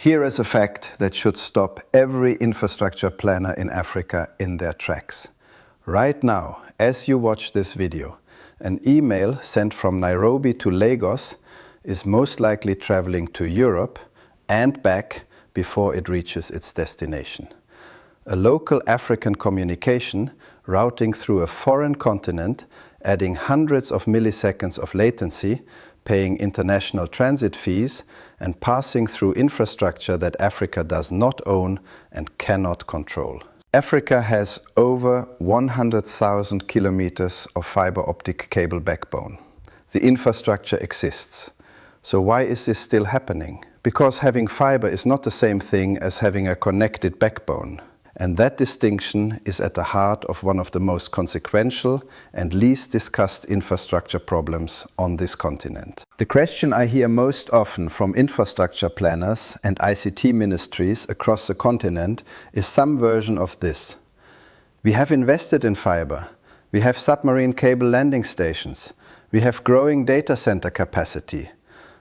Here is a fact that should stop every infrastructure planner in Africa in their tracks. Right now, as you watch this video, an email sent from Nairobi to Lagos is most likely traveling to Europe and back before it reaches its destination. A local African communication routing through a foreign continent, adding hundreds of milliseconds of latency, paying international transit fees, and passing through infrastructure that Africa does not own and cannot control. Africa has over 100,000 kilometers of fiber optic cable backbone. The infrastructure exists. So why is this still happening? Because having fiber is not the same thing as having a connected backbone. And that distinction is at the heart of one of the most consequential and least discussed infrastructure problems on this continent. The question I hear most often from infrastructure planners and ICT ministries across the continent is some version of this. We have invested in fiber. We have submarine cable landing stations. We have growing data center capacity.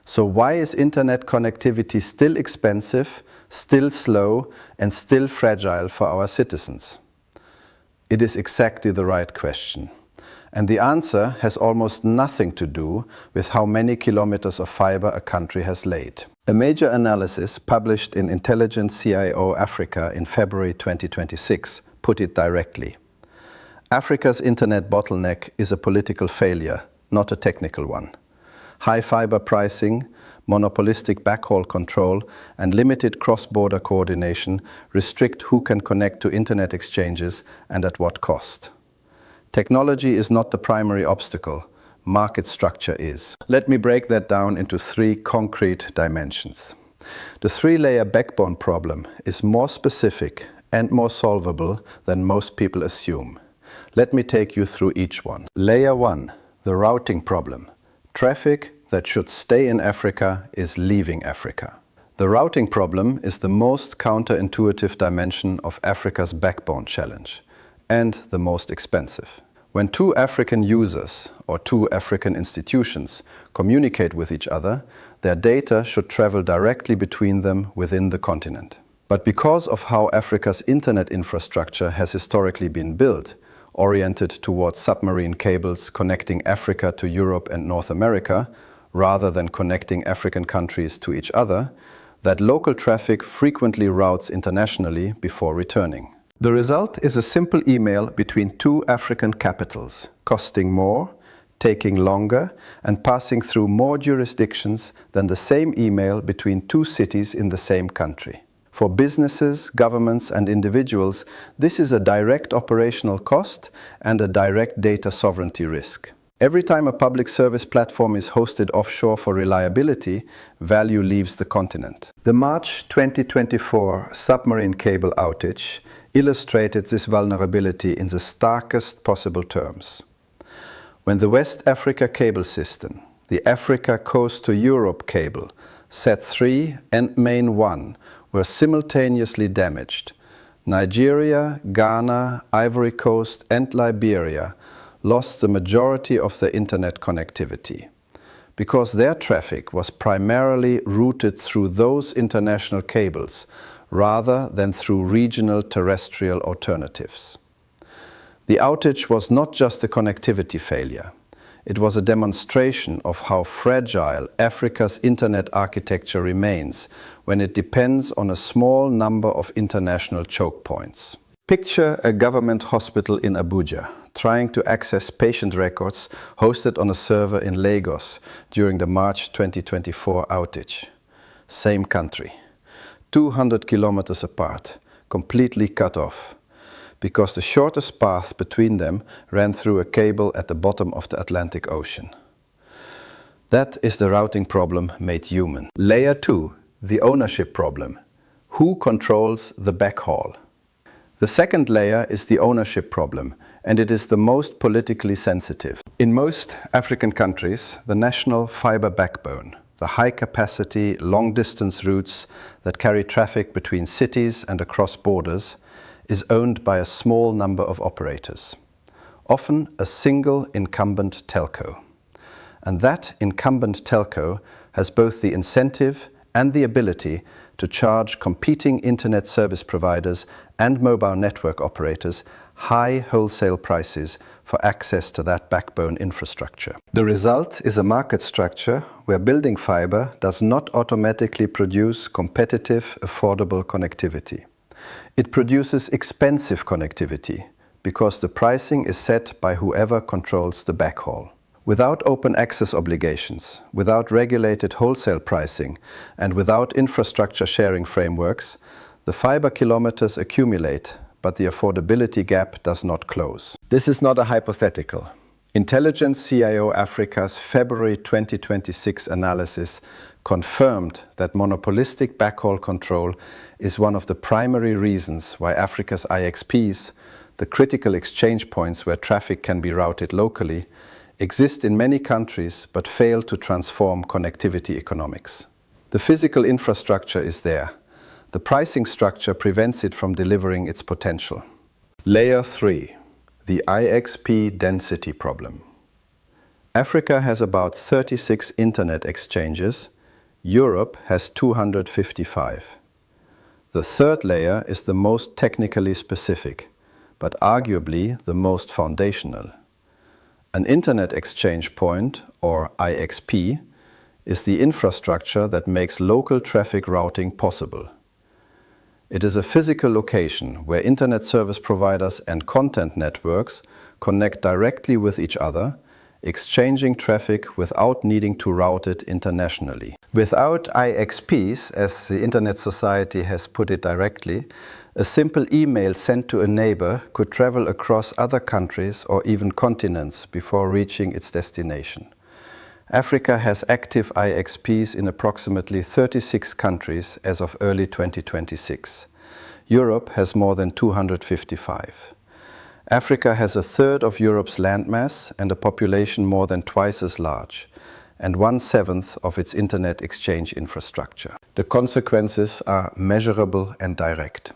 So why is internet connectivity still expensive, still slow, and still fragile for our citizens? It is exactly the right question. And the answer has almost nothing to do with how many kilometers of fiber a country has laid. A major analysis published in Intelligent CIO Africa in February 2026 put it directly. Africa's internet bottleneck is a political failure, not a technical one. High fiber pricing, monopolistic backhaul control, and limited cross-border coordination restrict who can connect to internet exchanges and at what cost. Technology is not the primary obstacle, market structure is. Let me break that down into three concrete dimensions. The three-layer backbone problem is more specific and more solvable than most people assume. Let me take you through each one. Layer 1, the routing problem. Traffic that should stay in Africa is leaving Africa. The routing problem is the most counterintuitive dimension of Africa's backbone challenge, and the most expensive. When two African users or two African institutions communicate with each other, their data should travel directly between them within the continent. But because of how Africa's internet infrastructure has historically been built, oriented towards submarine cables connecting Africa to Europe and North America, rather than connecting African countries to each other, that local traffic frequently routes internationally before returning. The result is a simple email between two African capitals, costing more, taking longer, and passing through more jurisdictions than the same email between two cities in the same country. For businesses, governments, and individuals, this is a direct operational cost and a direct data sovereignty risk. Every time a public service platform is hosted offshore for reliability, value leaves the continent. The March 2024 submarine cable outage illustrated this vulnerability in the starkest possible terms. When the West Africa cable system, the Africa Coast to Europe cable, SAT3 and Main 1 were simultaneously damaged, Nigeria, Ghana, Ivory Coast, and Liberia lost the majority of their internet connectivity, because their traffic was primarily routed through those international cables rather than through regional terrestrial alternatives. The outage was not just a connectivity failure. It was a demonstration of how fragile Africa's internet architecture remains when it depends on a small number of international choke points. Picture a government hospital in Abuja trying to access patient records hosted on a server in Lagos during the March 2024 outage. Same country, 200 kilometers apart, completely cut off, because the shortest path between them ran through a cable at the bottom of the Atlantic Ocean. That is the routing problem made human. Layer 2, the ownership problem. Who controls the backhaul? The second layer is the ownership problem, and it is the most politically sensitive. In most African countries, the national fiber backbone, the high-capacity, long-distance routes that carry traffic between cities and across borders, is owned by a small number of operators, often a single incumbent telco. And that incumbent telco has both the incentive and the ability to charge competing internet service providers and mobile network operators high wholesale prices for access to that backbone infrastructure. The result is a market structure where building fiber does not automatically produce competitive, affordable connectivity. It produces expensive connectivity because the pricing is set by whoever controls the backhaul. Without open access obligations, without regulated wholesale pricing, and without infrastructure sharing frameworks, the fiber kilometers accumulate, but the affordability gap does not close. This is not a hypothetical. Intelligence CIO Africa's February 2026 analysis confirmed that monopolistic backhaul control is one of the primary reasons why Africa's IXPs, the critical exchange points where traffic can be routed locally, exist in many countries but fail to transform connectivity economics. The physical infrastructure is there. The pricing structure prevents it from delivering its potential. Layer 3. The IXP density problem. Africa has about 36 internet exchanges. Europe has 255. The third layer is the most technically specific, but arguably the most foundational. An internet exchange point, or IXP, is the infrastructure that makes local traffic routing possible. It is a physical location where internet service providers and content networks connect directly with each other, exchanging traffic without needing to route it internationally. Without IXPs, as the Internet Society has put it directly, a simple email sent to a neighbor could travel across other countries or even continents before reaching its destination. Africa has active IXPs in approximately 36 countries as of early 2026. Europe has more than 255. Africa has a third of Europe's landmass and a population more than twice as large, and 1/7 of its internet exchange infrastructure. The consequences are measurable and direct.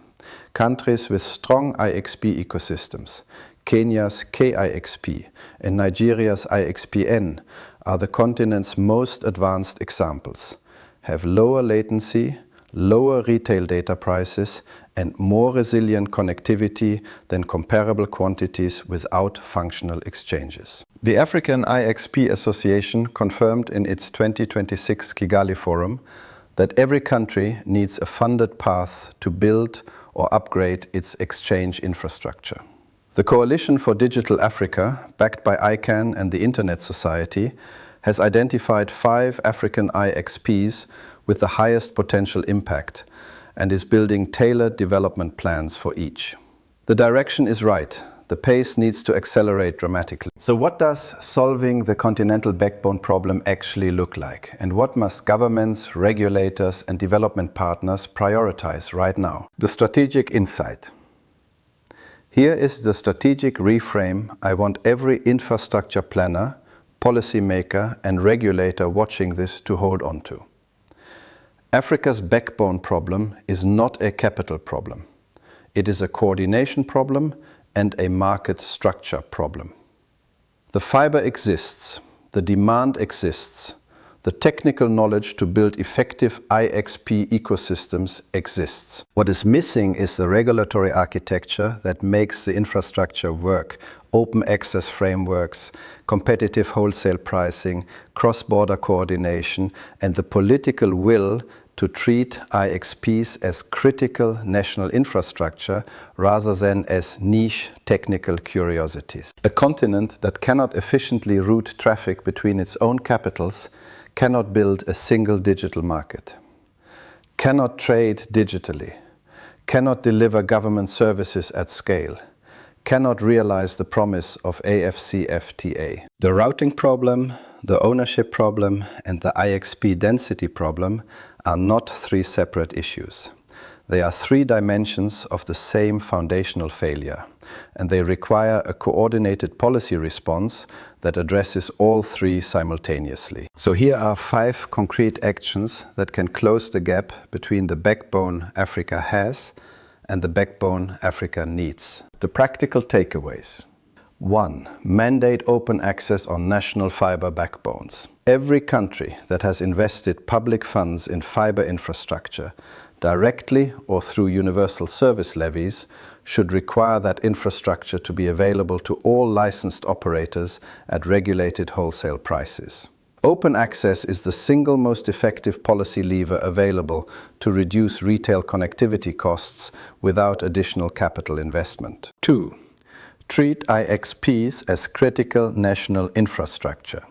Countries with strong IXP ecosystems, Kenya's KIXP and Nigeria's IXPN, are the continent's most advanced examples, have lower latency, lower retail data prices, and more resilient connectivity than comparable quantities without functional exchanges. The African IXP Association confirmed in its 2026 Kigali Forum that every country needs a funded path to build or upgrade its exchange infrastructure. The Coalition for Digital Africa, backed by ICANN and the Internet Society, has identified 5 African IXPs with the highest potential impact and is building tailored development plans for each. The direction is right. The pace needs to accelerate dramatically. So what does solving the continental backbone problem actually look like? And what must governments, regulators and development partners prioritize right now? The strategic insight. Here is the strategic reframe I want every infrastructure planner, policymaker and regulator watching this to hold on to. Africa's backbone problem is not a capital problem. It is a coordination problem and a market structure problem. The fiber exists, the demand exists, the technical knowledge to build effective IXP ecosystems exists. What is missing is the regulatory architecture that makes the infrastructure work. Open access frameworks, competitive wholesale pricing, cross-border coordination, and the political will to treat IXPs as critical national infrastructure rather than as niche technical curiosities. A continent that cannot efficiently route traffic between its own capitals cannot build a single digital market, cannot trade digitally, cannot deliver government services at scale, cannot realize the promise of AFCFTA. The routing problem, the ownership problem, and the IXP density problem are not 3 separate issues. They are 3 dimensions of the same foundational failure, and they require a coordinated policy response that addresses all 3 simultaneously. So here are 5 concrete actions that can close the gap between the backbone Africa has and the backbone Africa needs. The practical takeaways. 1. Mandate open access on national fiber backbones. Every country that has invested public funds in fiber infrastructure directly or through universal service levies, should require that infrastructure to be available to all licensed operators at regulated wholesale prices. Open access is the single most effective policy lever available to reduce retail connectivity costs without additional capital investment. 2. Treat IXPs as critical national infrastructure.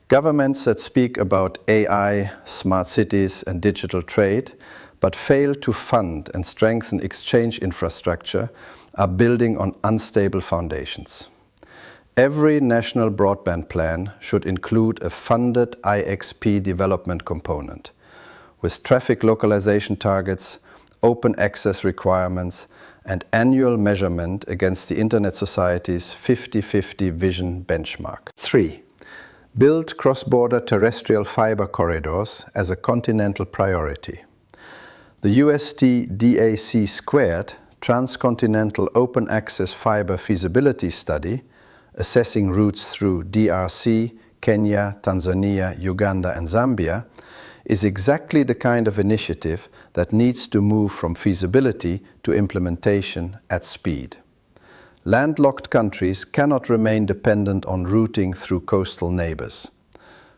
Governments that speak about AI, smart cities and digital trade, but fail to fund and strengthen exchange infrastructure, are building on unstable foundations. Every national broadband plan should include a funded IXP development component, with traffic localization targets, open access requirements, and annual measurement against the Internet Society's 50-50 vision benchmark. 3. Build cross-border terrestrial fiber corridors as a continental priority. The UST DAC Squared Transcontinental Open Access Fiber Feasibility Study, assessing routes through DRC, Kenya, Tanzania, Uganda and Zambia, is exactly the kind of initiative that needs to move from feasibility to implementation at speed. Landlocked countries cannot remain dependent on routing through coastal neighbors.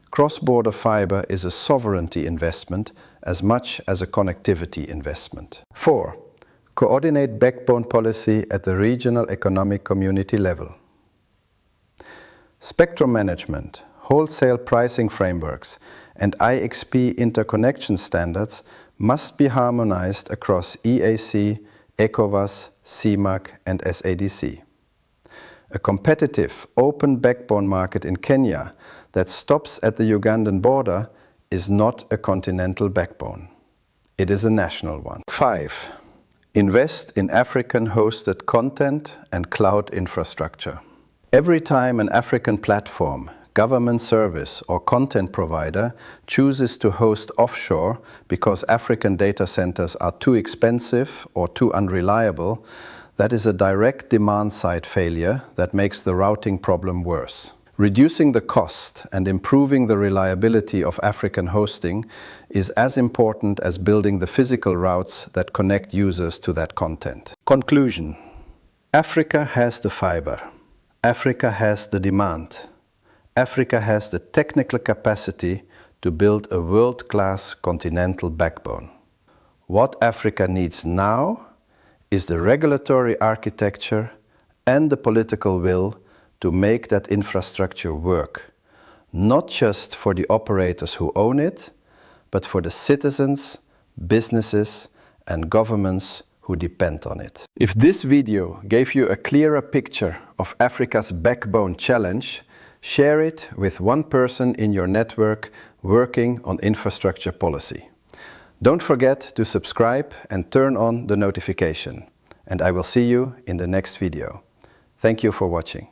Cross-border fiber is a sovereignty investment as much as a connectivity investment. 4. Coordinate backbone policy at the regional economic community level. Spectrum management, wholesale pricing frameworks, and IXP interconnection standards must be harmonized across EAC, ECOWAS, CIMAC, and SADC. A competitive, open backbone market in Kenya that stops at the Ugandan border is not a continental backbone. It is a national one. 5. Invest in African-hosted content and cloud infrastructure. Every time an African platform, government service or content provider chooses to host offshore because African data centers are too expensive or too unreliable, that is a direct demand-side failure that makes the routing problem worse. Reducing the cost and improving the reliability of African hosting is as important as building the physical routes that connect users to that content. Conclusion. Africa has the fiber. Africa has the demand. Africa has the technical capacity to build a world-class continental backbone. What Africa needs now is the regulatory architecture and the political will to make that infrastructure work, not just for the operators who own it, but for the citizens, businesses, and governments who depend on it. If this video gave you a clearer picture of Africa's backbone challenge, share it with one person in your network working on infrastructure policy. Don't forget to subscribe and turn on the notification. And I will see you in the next video. Thank you for watching.